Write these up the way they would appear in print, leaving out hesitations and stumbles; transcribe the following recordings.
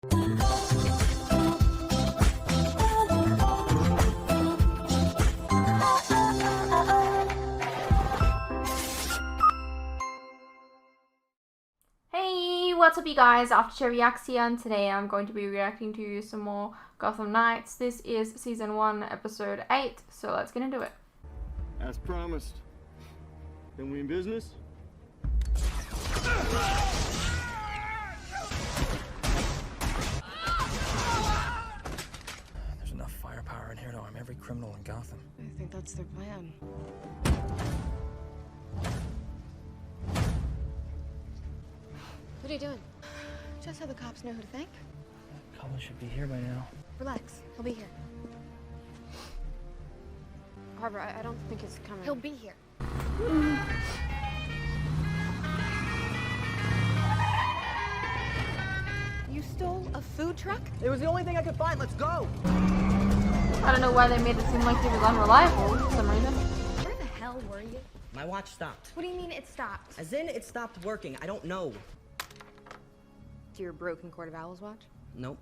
Hey, what's up you guys? After Reacts here, and today I'm going to be reacting to some more Gotham Knights. This is season 1, episode 8, so let's get into it. As promised. Then we in business? There's enough firepower in here to arm every criminal in Gotham. I think that's their plan. What are you doing? Just so the cops know who to thank. Cullen should be here by now. Relax, he'll be here. Harvey, I don't think he's coming. He'll be here. You stole a food truck? It was the only thing I could find. Let's go. I don't know why they made it seem like he was unreliable for some reason. Where the hell were you? My watch stopped. What do you mean it stopped? As in, it stopped working. I don't know. Do your broken Court of Owls watch? Nope.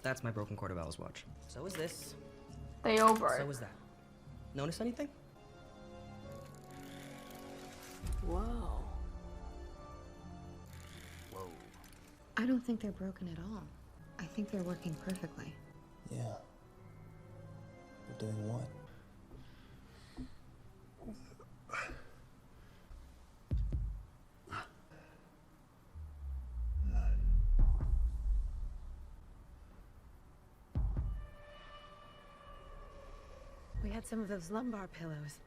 That's my broken Court of Owls watch. So is this. They all broke. So is that. Notice anything? Whoa. I don't think they're broken at all. I think they're working perfectly. Yeah. They're doing what? We had some of those lumbar pillows.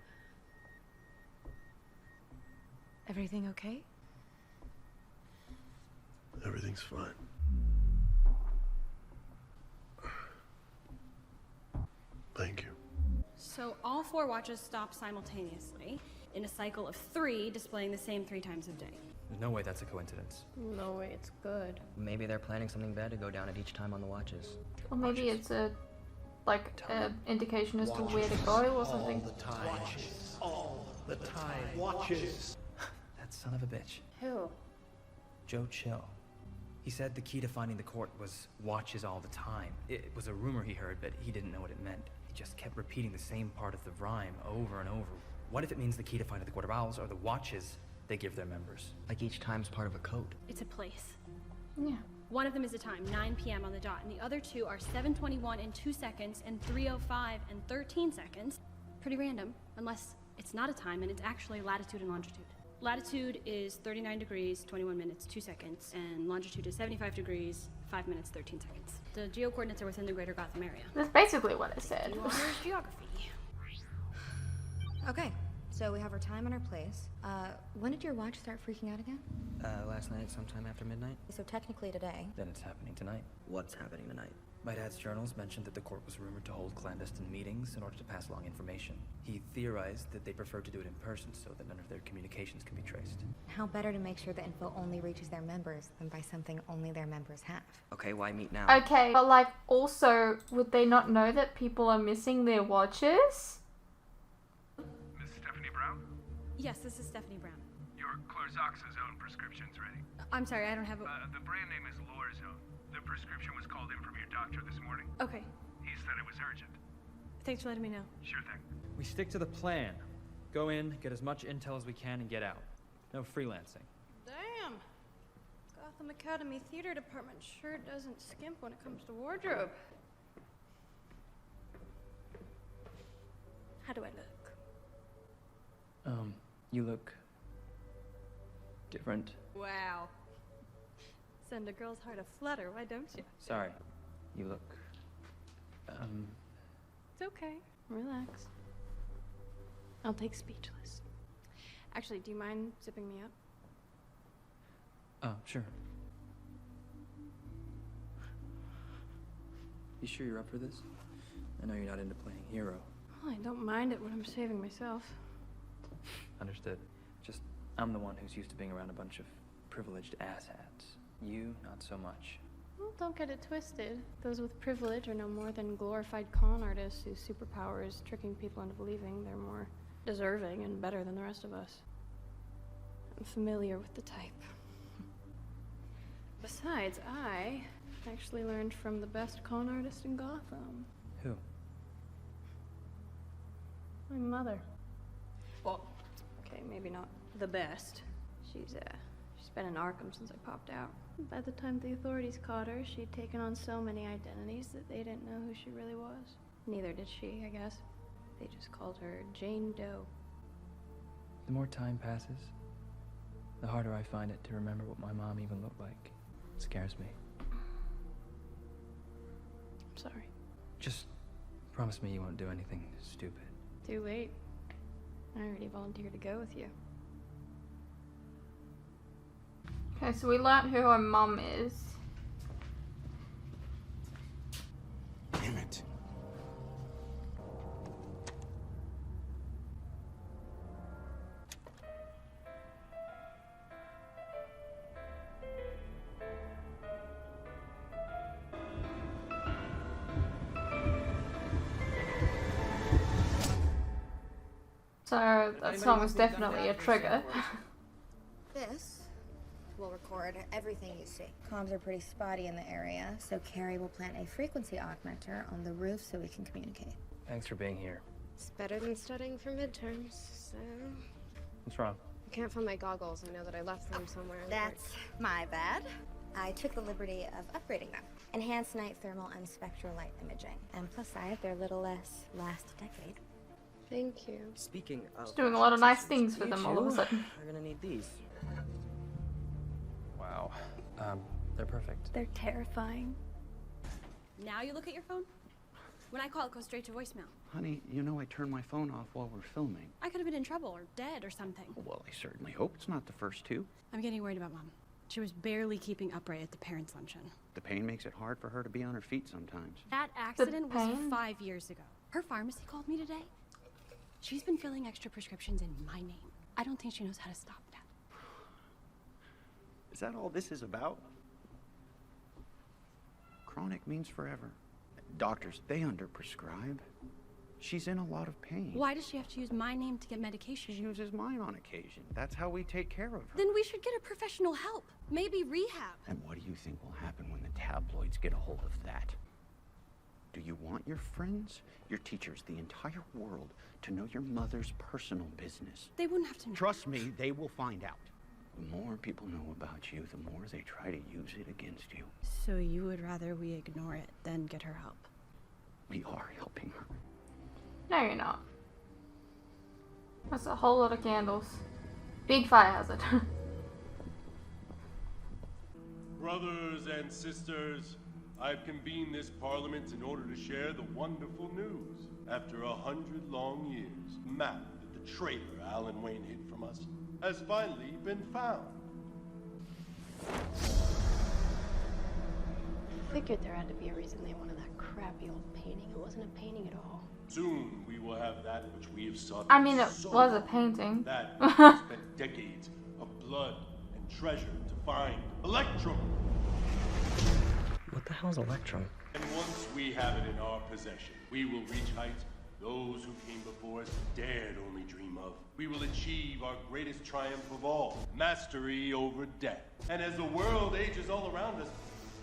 Everything okay? Everything's fine. Thank you. So all 4 watches stop simultaneously in a cycle of 3, displaying the same 3 times a day. There's no way that's a coincidence. No way, it's good. Maybe they're planning something bad to go down at each time on the watches. Or maybe it's a indication as to where to go or something. All the time. Watches. All the time. Watches. That son of a bitch. Who? Joe Chill. He said the key to finding the court was watches all the time. It was a rumor he heard, but he didn't know what it meant. He just kept repeating the same part of the rhyme over and over. What if it means the key to finding the Court of Owls are the watches they give their members? Like each time's part of a code. It's a place. Yeah. One of them is a time, 9 p.m. on the dot, and the other 2 are 7:21 and 2 seconds and 3:05 and 13 seconds. Pretty random, unless it's not a time and it's actually latitude and longitude. Latitude is 39 degrees, 21 minutes, 2 seconds, and longitude is 75 degrees, 5 minutes, 13 seconds. The geo-coordinates are within the greater Gotham area. That's basically what I said. You honors geography. Okay, so we have our time and our place. When did your watch start freaking out again? Last night, sometime after midnight. So technically today. Then it's happening tonight. What's happening tonight? My dad's journals mentioned that the court was rumored to hold clandestine meetings in order to pass along information. He theorized that they preferred to do it in person so that none of their communications can be traced. How better to make sure the info only reaches their members than by something only their members have? Okay, why meet now? Okay, but also, would they not know that people are missing their watches? Miss Stephanie Brown? Yes, this is Stephanie Brown. Your Chlorzoxazone prescription's ready. I'm sorry, I don't have a... The brand name is Lorazone. The prescription was called in from your doctor this morning. Okay, He said it was urgent. thanks for letting me know. Sure thing. We stick to the plan. Go in, get as much intel as we can, and get out. No freelancing. Damn. Gotham Academy Theater Department sure doesn't skimp when it comes to wardrobe. How do I look? You look different. Wow. Send a girl's heart aflutter, why don't you? Sorry. You look, It's okay. Relax. I'll take speechless. Actually, do you mind zipping me up? oh, sure. You sure you're up for this? I know you're not into playing hero. Well, I don't mind it when I'm saving myself. Understood. Just, I'm the one who's used to being around a bunch of privileged asshats. You, not so much. Well, don't get it twisted. Those with privilege are no more than glorified con artists whose superpower is tricking people into believing they're more deserving and better than the rest of us. I'm familiar with the type. Besides, I Actually learned from the best con artist in Gotham. Who? My mother. Well, okay, maybe not the best. She's been in Arkham since I popped out. By the time the authorities caught her, she'd taken on so many identities that they didn't know who she really was. Neither did she, I guess. They just called her Jane Doe. The more time passes, the harder I find it to remember what my mom even looked like. It scares me. I'm sorry. Just promise me you won't do anything stupid. Too late. I already volunteered to go with you. Okay, so we learned who her mum is. Damn it. So that song was definitely a trigger. This will record everything you see. Comms are pretty spotty in the area, so Carrie will plant a frequency augmenter on the roof so we can communicate. Thanks for being here. It's better than studying for midterms, so... What's wrong? I can't find my goggles. I know that I left them somewhere. That's my bad. I took the liberty of upgrading them. Enhanced night thermal and spectral light imaging. And plus size, they're a little less last decade. Thank you. Speaking of... Just doing a lot of nice things for them all of a sudden. We're gonna need these. Wow. They're perfect. They're terrifying. Now you look at your phone? When I call, it goes straight to voicemail. Honey, you know I turn my phone off while we're filming. I could have been in trouble or dead or something. Well, I certainly hope it's not the first two. I'm getting worried about Mom. She was barely keeping upright at the parents' luncheon. The pain makes it hard for her to be on her feet sometimes. That accident was 5 years ago. Her pharmacy called me today. She's been filling extra prescriptions in my name. I don't think she knows how to stop that. Is that all this is about? Chronic means forever. Doctors, they underprescribe. She's in a lot of pain. Why does she have to use my name to get medication? She uses mine on occasion. That's how we take care of her. Then we should get her professional help. Maybe rehab. And what do you think will happen when the tabloids get a hold of that? Do you want your friends, your teachers, the entire world to know your mother's personal business? They wouldn't have to know. Trust me, they will find out. The more people know about you, the more they try to use it against you. So you would rather we ignore it than get her help? We are helping her. No, you're not. That's a whole lot of candles. Big fire hazard. Brothers and sisters, I've convened this parliament in order to share the wonderful news. After 100 long years, the map that the traitor Alan Wayne hid from us has finally been found. Figured there had to be a reason they wanted that crappy old painting. It wasn't a painting at all. Soon we will have that which we have sought. I mean, it so was a long. painting. That which has spent decades of blood and treasure to find. Electrum! What the hell's Electrum? And once we have it in our possession, we will reach heights those who came before us dared only dream of. We will achieve our greatest triumph of all, mastery over death. And as the world ages all around us,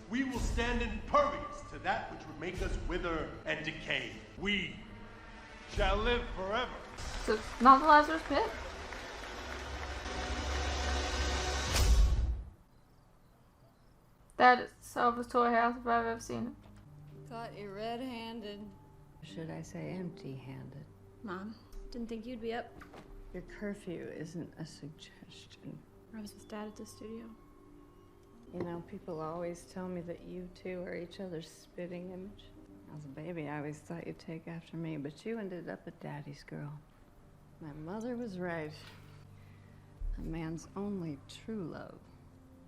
we will stand impervious to that which would make us wither and decay. We shall live forever. So it's not the Lazarus Pit? That is Salva's toy house if I've ever seen it. Caught you red-handed. Should I say empty-handed? Mom, didn't think you'd be up. Your curfew isn't a suggestion. I was with Dad at the studio. You know, people always tell me that you two are each other's spitting image. As a baby, I always thought you'd take after me, but you ended up a daddy's girl. My mother was right. A man's only true love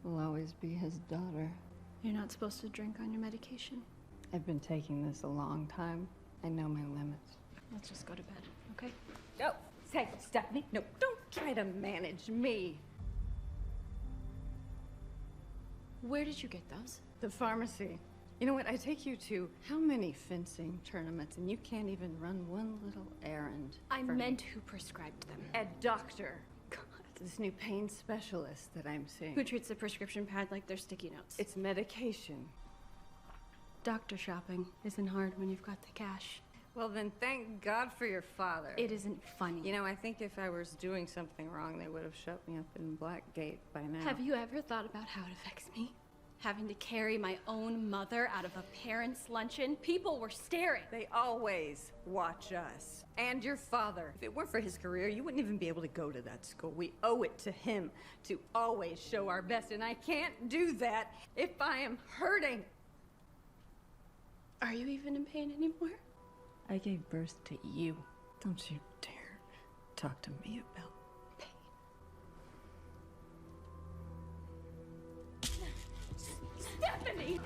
will always be his daughter. You're not supposed to drink on your medication. I've been taking this a long time. I know my limits. Let's just go to bed, okay? No, say, Stephanie, no, don't try to manage me. Where did you get those? The pharmacy. You know what, I take you to how many fencing tournaments and you can't even run one little errand. I meant who prescribed them. A doctor. God, this new pain specialist that I'm seeing. Who treats the prescription pad like they're sticky notes? It's medication. Doctor shopping isn't hard when you've got the cash. Well, then thank God for your father. It isn't funny. You know, I think if I was doing something wrong, they would have shut me up in Blackgate by now. Have you ever thought about how it affects me? Having to carry my own mother out of a parents' luncheon? People were staring. They always watch us. And your father. If it weren't for his career, you wouldn't even be able to go to that school. We owe it to him to always show our best, and I can't do that if I am hurting. Are you even in pain anymore? I gave birth to you. Don't you dare talk to me about pain. Stephanie!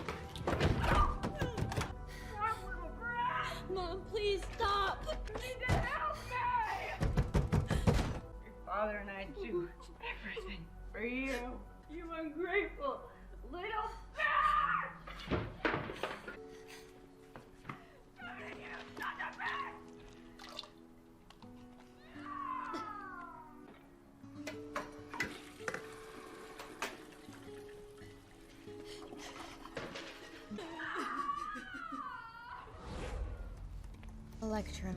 Mom, please stop! You need to help me! Your father and I do everything for you. You ungrateful little bastard! Electrum.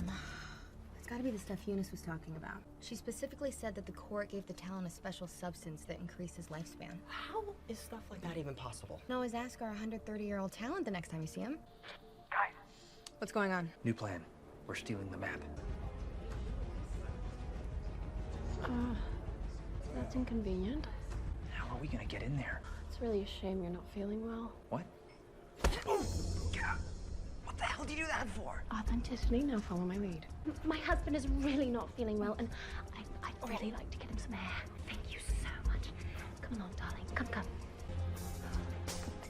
It's gotta be the stuff Eunice was talking about. She specifically said that the court gave the Talon a special substance that increased his lifespan. How is stuff like that even possible? No, always ask our 130-year-old Talon the next time you see him. Guys. What's going on? New plan. We're stealing the map. That's inconvenient. How are we gonna get in there? It's really a shame you're not feeling well. What? What the hell did you do that for? Authenticity, now follow my lead. My husband is really not feeling well, and I'd really like to get him some air. Thank you so much. Come along, darling. Come.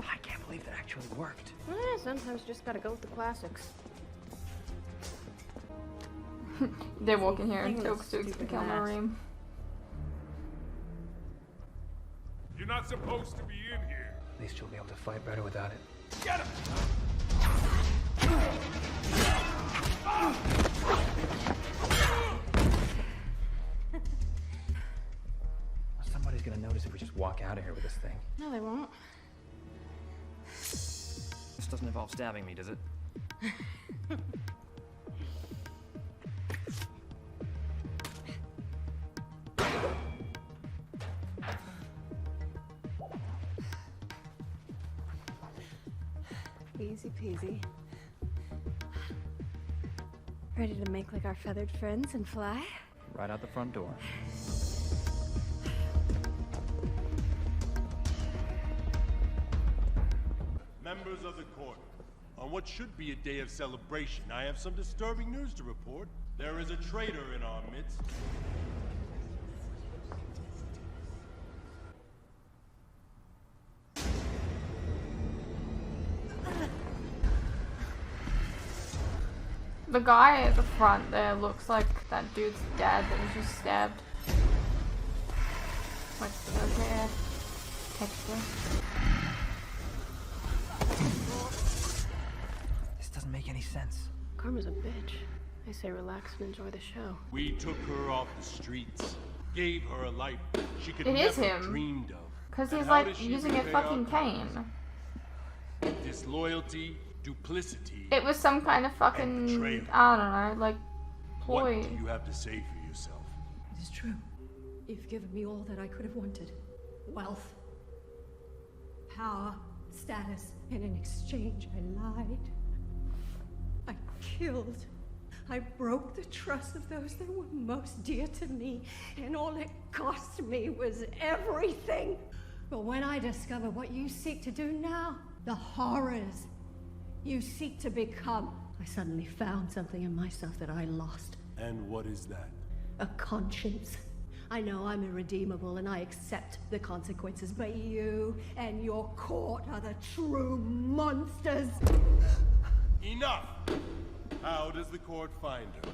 I can't believe that actually worked. Sometimes you just gotta go with the classics. They walk in here and talk to the camera room. You're not supposed to be in here. At least you'll be able to fight better without it. Get him! Somebody's gonna notice if we just walk out of here with this thing. No, they won't. This doesn't involve stabbing me, does it? Easy peasy. Ready to make like our feathered friends and fly? Right out the front door. Members of the court, on what should be a day of celebration, I have some disturbing news to report. There is a traitor in our midst. The guy at the front there looks like that dude's dad that was just stabbed. Like the hair texture. This doesn't make any sense. Karma's a bitch. I say relax and enjoy the show. We took her off the streets, gave her a life she could It is never him. dreamed of. Because And he's how like does she using a repay fucking our cane. Disloyalty, duplicity. It was some kind of fucking, I don't know, like, ploy. What do you have to say for yourself? It is true. You've given me all that I could have wanted. Wealth, power, status, and in exchange I lied. I killed. I broke the trust of those that were most dear to me, and all it cost me was everything. But when I discover what you seek to do now, the horrors you seek to become, I suddenly found something in myself that I lost. And what is that? A conscience. I know I'm irredeemable and I accept the consequences, but you and your court are the true monsters. Enough! How does the court find her?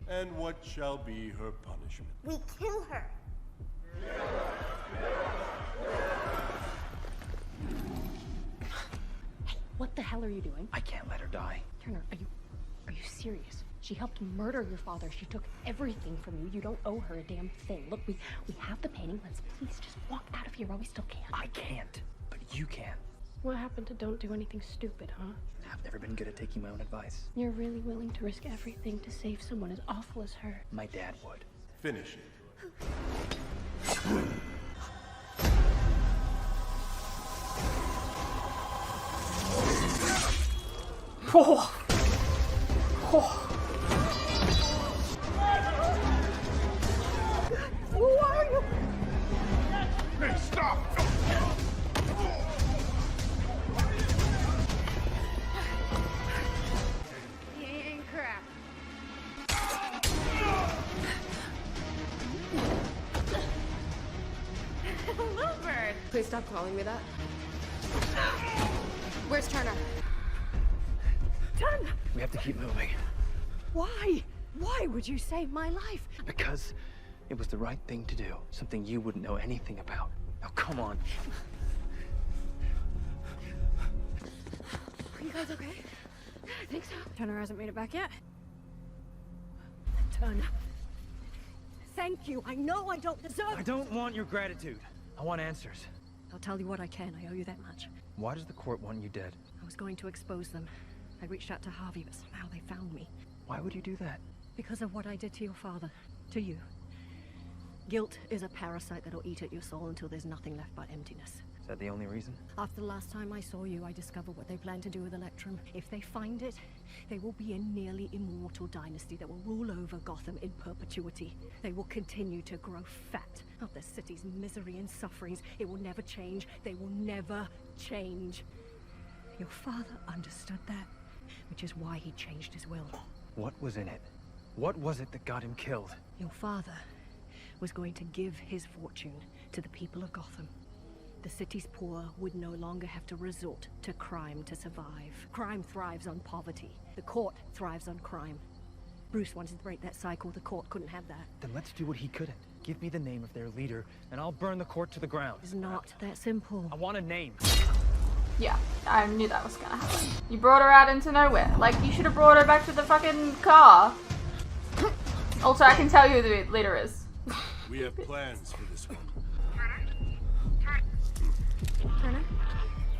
And what shall be her punishment? We kill her. Hey, what the hell are you doing? I can't let her die. Turner, are you serious? She helped murder your father. She took everything from you. You don't owe her a damn thing. Look, we have the painting. Let's please just walk out of here while we still can. I can't. But You can. What happened to don't do anything stupid, huh? I've never been good at taking my own advice. You're really willing to risk everything to save someone as awful as her. My dad would. Finish it. Oh. Oh. Who are you? Hey, stop! He ain't crap. Bluebird! Please stop calling me that. Where's Turner? Turner! We have to keep moving. Why? Why would you save my life? Because it was the right thing to do. Something you wouldn't know anything about. Now, come on. Are you guys okay? I think so. Turner hasn't made it back yet. Turner. Thank you. I know I don't deserve. I don't want your gratitude. I want answers. I'll tell you what I can. I owe you that much. Why does the court want you dead? I was going to expose them. I reached out to Harvey, but somehow they found me. Why would you do that? Because of what I did to your father. To you. Guilt is a parasite that'll eat at your soul until there's nothing left but emptiness. Is that the only reason? After the last time I saw you, I discovered what they plan to do with Electrum. If they find it, they will be a nearly immortal dynasty that will rule over Gotham in perpetuity. They will continue to grow fat of the city's misery and sufferings. It will never change. They will never change. Your father understood that, which is why he changed his will. What was in it? What was it that got him killed? Your father was going to give his fortune to the people of Gotham. The city's poor would no longer have to resort to crime to survive. Crime thrives on poverty. The court thrives on crime. Bruce wanted to break that cycle. The court couldn't have that. Then let's do what he couldn't. Give me the name of their leader, and I'll burn the court to the ground. It's not that simple. I want a name. Yeah, I knew that was gonna happen. You brought her out into nowhere. Like, you should have brought her back to the fucking car. Also, I can tell you who the leader is. We have plans for this one. Turner?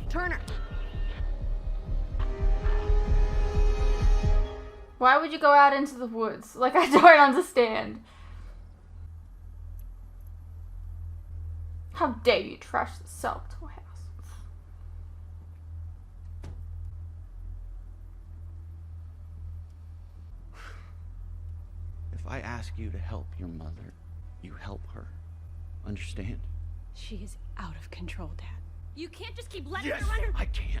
Turner! Why would you go out into the woods? Like, I don't understand. How dare you trash the Salvatore house? If I ask you to help your mother, you help her. Understand? She is out of control, Dad. You can't just keep letting Yes, her run her. I can.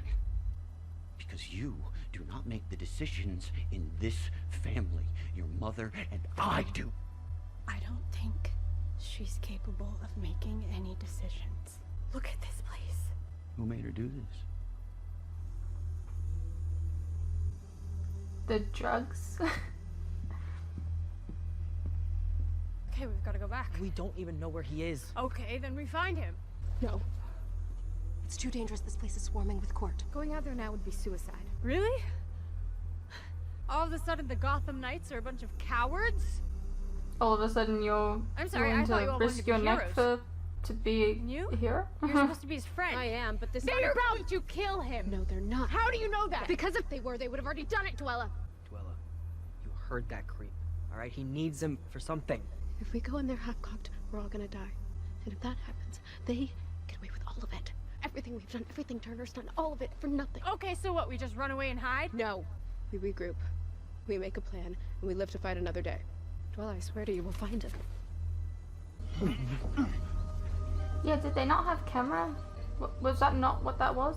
Because you do not make the decisions in this family. Your mother and I do. I don't think she's capable of making any decisions. Look at this place. Who made her do this? The drugs? Okay, we've got to go back. We don't even know where he is. Okay, then we find him. No. It's too dangerous. This place is swarming with court. Going out there now would be suicide. Really? All of a sudden, the Gotham Knights are a bunch of cowards? All of a sudden you're I'm sorry, willing I thought you to all risk wanted to your be neck heroes. to be You? a hero? You're supposed to be his friend. I am, but this They're going to kill him. No, they're not. How do you know that? Because if they were, they would have already done it, Dwella. Dwella, you heard that creep. All right, he needs him for something. If we go in there half-cocked, we're all gonna die. And if that happens, they get away with all of it. Everything we've done, everything Turner's done, all of it for nothing. Okay, so what? We just run away and hide? No. We regroup. We make a plan, and we live to fight another day. Dwella, I swear to you, we'll find him. Yeah, did they not have camera? Was that not what that was?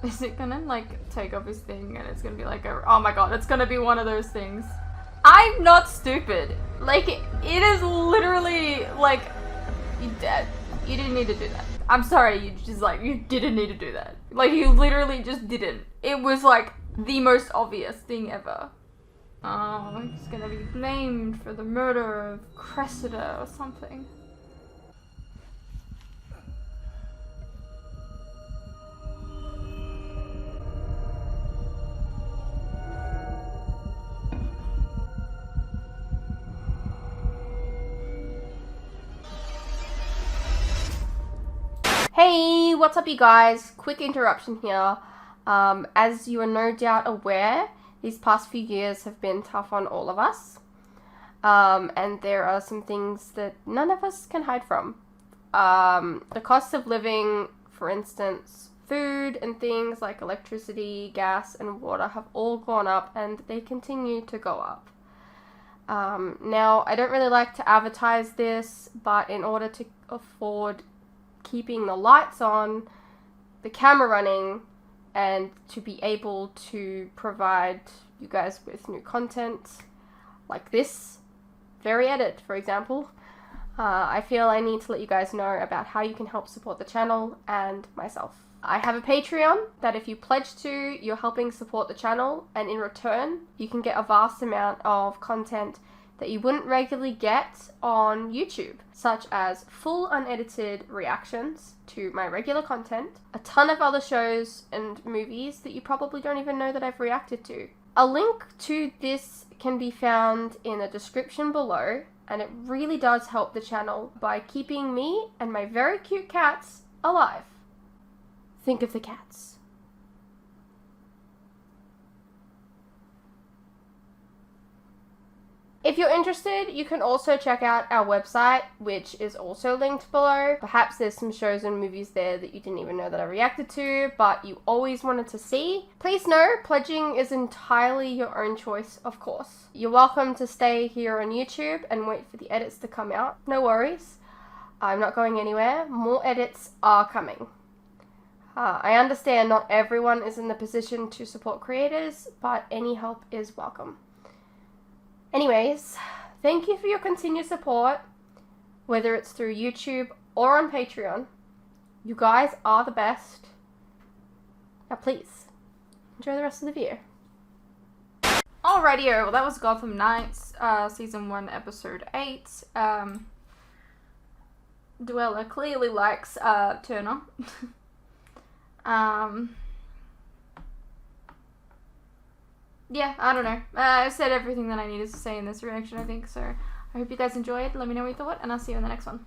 Is it gonna, like, take off his thing and it's gonna be like a... Oh my god, it's gonna be one of those things. I'm not stupid. Like, it is literally, like, you didn't need to do that. I'm sorry, you didn't need to do that. Like, you literally just didn't. It was, like, the most obvious thing ever. Oh, he's gonna be blamed for the murder of Cressida or something. Hey, what's up you guys? Quick interruption here. As you are no doubt aware, these past few years have been tough on all of us. And there are some things that none of us can hide from. The cost of living, for instance, food and things like electricity, gas, and water have all gone up, and they continue to go up. Now, I don't really like to advertise this, but in order to afford keeping the lights on, the camera running, and to be able to provide you guys with new content like this very edit, for example, I feel I need to let you guys know about how you can help support the channel and myself. I have a Patreon that if you pledge to, you're helping support the channel, and in return, you can get a vast amount of content that you wouldn't regularly get on YouTube, such as full unedited reactions to my regular content, a ton of other shows and movies that you probably don't even know that I've reacted to. A link to this can be found in the description below, and it really does help the channel by keeping me and my very cute cats alive. Think of the cats. If you're interested, you can also check out our website, which is also linked below. Perhaps there's some shows and movies there that you didn't even know that I reacted to, but you always wanted to see. Please know, pledging is entirely your own choice, of course. You're welcome to stay here on YouTube and wait for the edits to come out. No worries. I'm not going anywhere. More edits are coming. I understand not everyone is in the position to support creators, but any help is welcome. Anyways, thank you for your continued support, whether it's through YouTube or on Patreon. You guys are the best. Now please, enjoy the rest of the video. Alrighty, well that was Gotham Knights, Season 1, Episode 8. Dweller clearly likes Turner. Yeah, I don't know. I've said everything that I needed to say in this reaction, I think, so I hope you guys enjoyed. Let me know what you thought, and I'll see you in the next one.